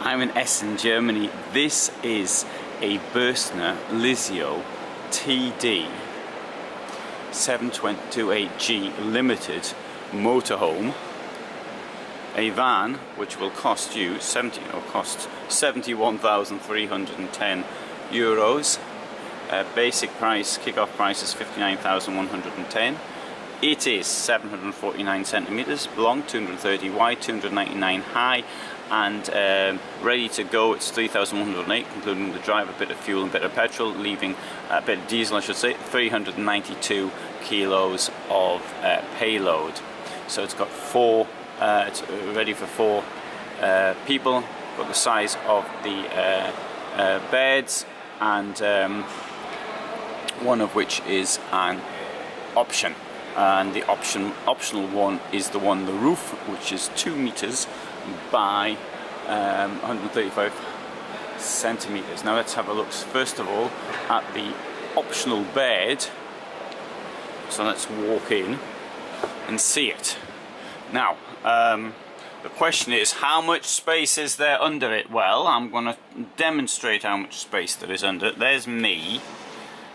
I'm in Essen, Germany. This is a Burstner Lyseo TD728G Limited motorhome. A van which will cost you 71,310 euros. Basic price, kick-off price is 59,110. It is 749 centimeters long, 230 wide, 299 high, and ready to go. It's 3,108, including the drive, a bit of fuel and a bit of petrol, leaving a bit of diesel, I should say. 392 kilos of payload. So it's got it's ready for 4 people. Got the size of the beds, and one of which is an option. And the optional one is the roof, which is 2 meters by 135 centimeters. Now let's have a look first of all at the optional bed. So let's walk in and see it. Now the question is, how much space is there under it? Well, I'm going to demonstrate how much space there is under it. There's me,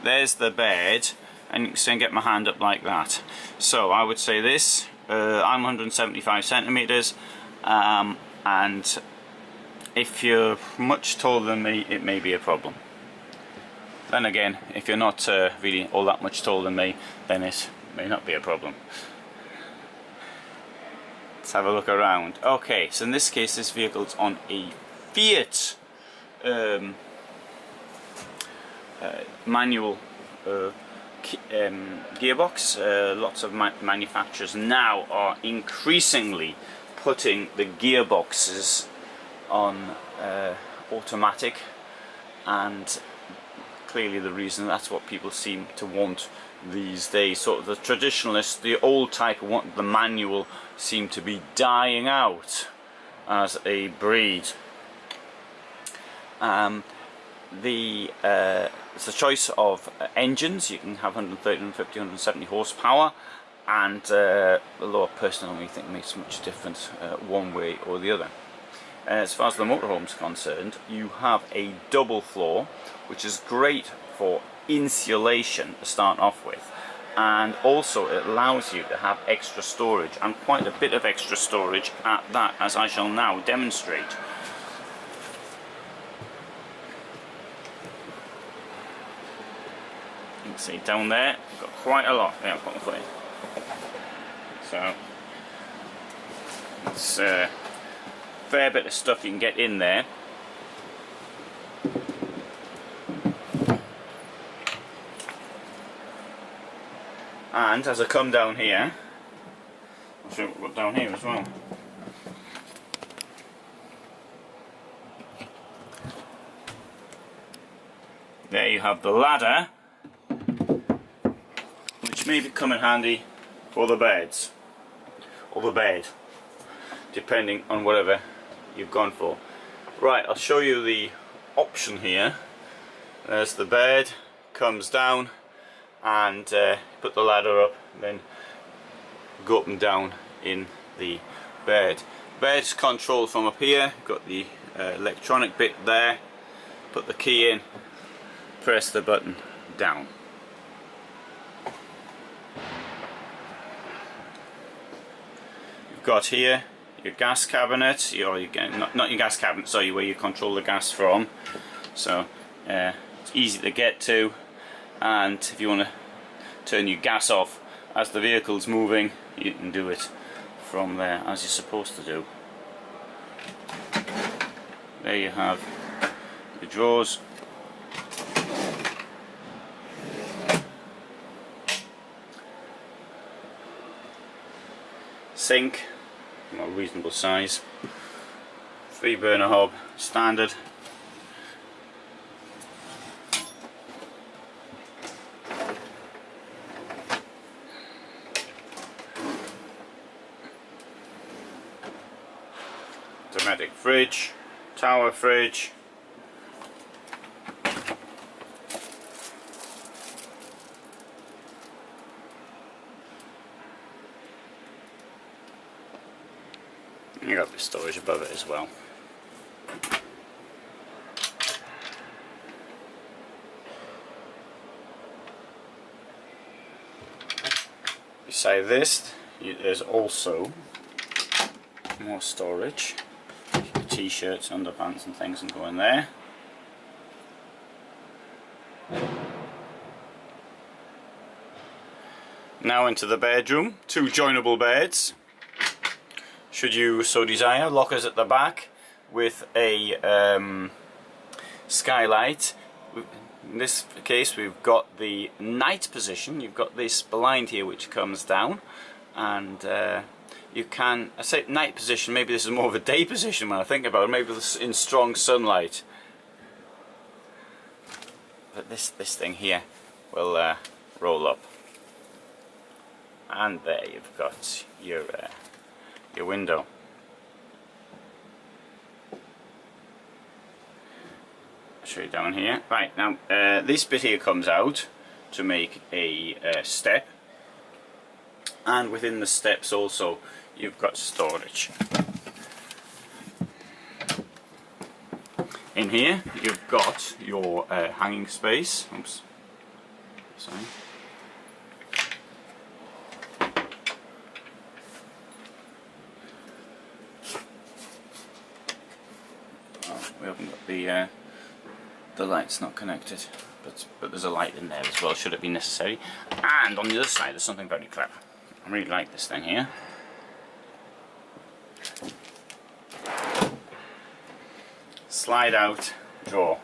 there's the bed, and you can get my hand up like that. So I would say this, I'm 175 centimeters, and if you're much taller than me, it may be a problem. Then again, if you're not really all that much taller than me, then it may not be a problem. Let's have a look around. Okay, so in this case, this vehicle's on a Fiat manual gearbox. Lots of manufacturers now are increasingly putting the gearboxes on automatic, and clearly the reason that's what people seem to want these days. Sort of the traditionalists, the old type want the manual, seem to be dying out as a breed. It's a choice of engines. You can have 130, 150, 170 horsepower, and although I personally think it makes much difference one way or the other. As far as the motorhome's concerned, you have a double floor, which is great for insulation to start off with, and also it allows you to have extra storage, and quite a bit of extra storage at that, as I shall now demonstrate. You can see down there, got quite a lot. There, I've got my foot in. So it's a fair bit of stuff you can get in there. And as I come down here, I'll show you what we've got down here as well. There you have the ladder, which may come in handy for the beds, or the bed, depending on whatever you've gone for. Right, I'll show you the option here. There's the bed, comes down, and put the ladder up, then go up and down in the bed. Bed's controlled from up here. Got the electronic bit there. Put the key in, press the button down. You've got here your gas cabinet, not your gas cabinet, sorry, where you control the gas from. So it's easy to get to, and if you want to turn your gas off as the vehicle's moving, you can do it from there, as you're supposed to do. There you have the drawers. Sink, a reasonable size. 3-burner hob, standard. Automatic fridge, tower fridge. You got the storage above it as well. Beside this, there's also more storage. T-shirts, underpants and things and go in there. Now into the bedroom, 2 joinable beds. Should you so desire, lockers at the back with a skylight. In this case we've got the night position. You've got this blind here which comes down, and you can, I say night position, maybe this is more of a day position when I think about it, maybe in strong sunlight. But this thing here will roll up, and there you've got your window. I'll show you down here. Right, now this bit here comes out to make a step, and within the steps also you've got storage. In here you've got your hanging space. Oops, sorry. We haven't got the light's not connected, but there's a light in there as well should it be necessary. And on the other side there's something very clever. I really like this thing here. Slide out drawer.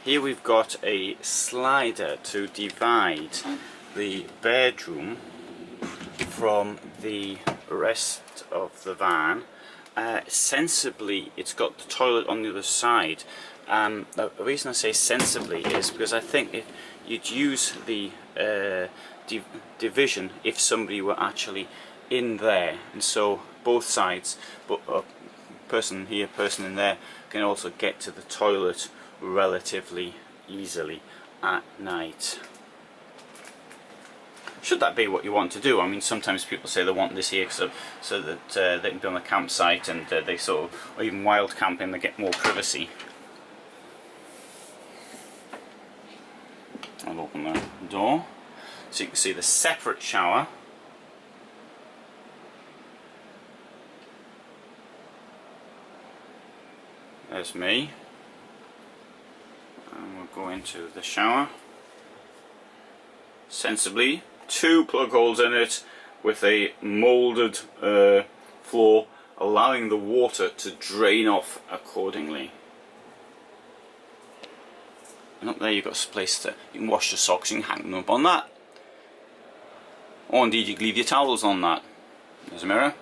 Here we've got a slider to divide the bedroom from the rest of the van. Sensibly, it's got the toilet on the other side. The reason I say sensibly is because I think if you'd use the division if somebody were actually in there, and so both sides, but person here, person in there, can also get to the toilet relatively easily at night. Should that be what you want to do? I mean, sometimes people say they want this here so that they can be on a campsite, and they sort of, or even wild camping, they get more privacy. I'll open the door so you can see the separate shower. There's me. And we'll go into the shower. Sensibly, 2 plug holes in it with a moulded floor, allowing the water to drain off accordingly. And up there you've got a place to, you can wash your socks, you can hang them up on that. Or indeed you can leave your towels on that. There's a mirror.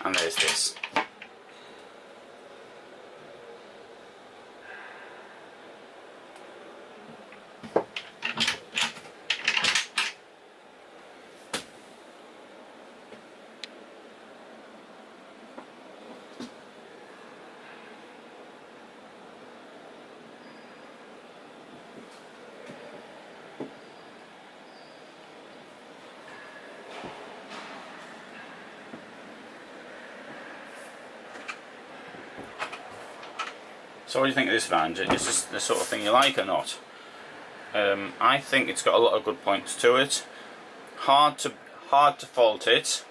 And there's this. So what do you think of this van? Is this the sort of thing you like or not? I think it's got a lot of good points to it. Hard to fault it.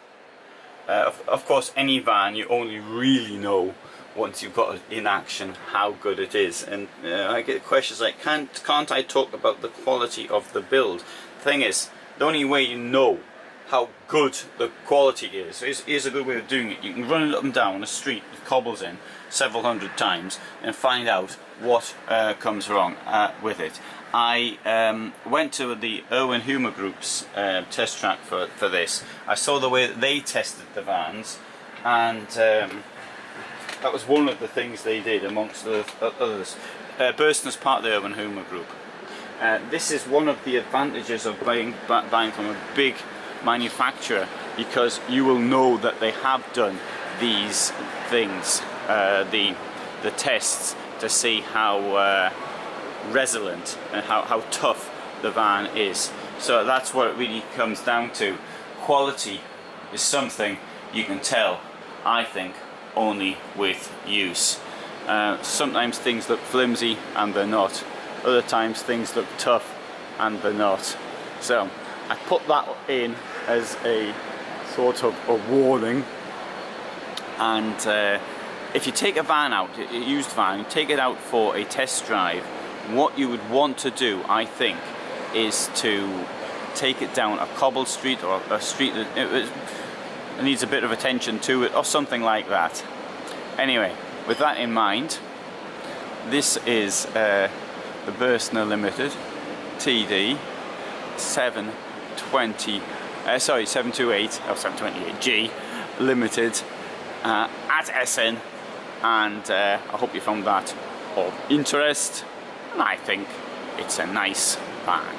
Of course, any van you only really know once you've got it in action how good it is. And I get questions like, can't I talk about the quality of the build? The thing is, the only way you know how good the quality is, here's a good way of doing it. You can run it up and down a street with cobbles in several hundred times and find out what comes wrong with it. I went to the Hymer Group's test track for this. I saw the way that they tested the vans, and that was one of the things they did amongst the others. Bürstner's part of the Urban Hymer group. This is one of the advantages of buying from a big manufacturer, because you will know that they have done these things, the tests, to see how resilient and how tough the van is. So that's what it really comes down to. Quality is something you can tell, I think, only with use. Sometimes things look flimsy and they're not. Other times things look tough and they're not. So I put that in as a sort of a warning. And if you take a van out, a used van, you take it out for a test drive, what you would want to do, I think, is to take it down a cobble street, or a street that it needs a bit of attention to it, or something like that. Anyway, with that in mind, this is the Burstner Limited TD728G Limited at Essen, and I hope you found that of interest, and I think it's a nice van.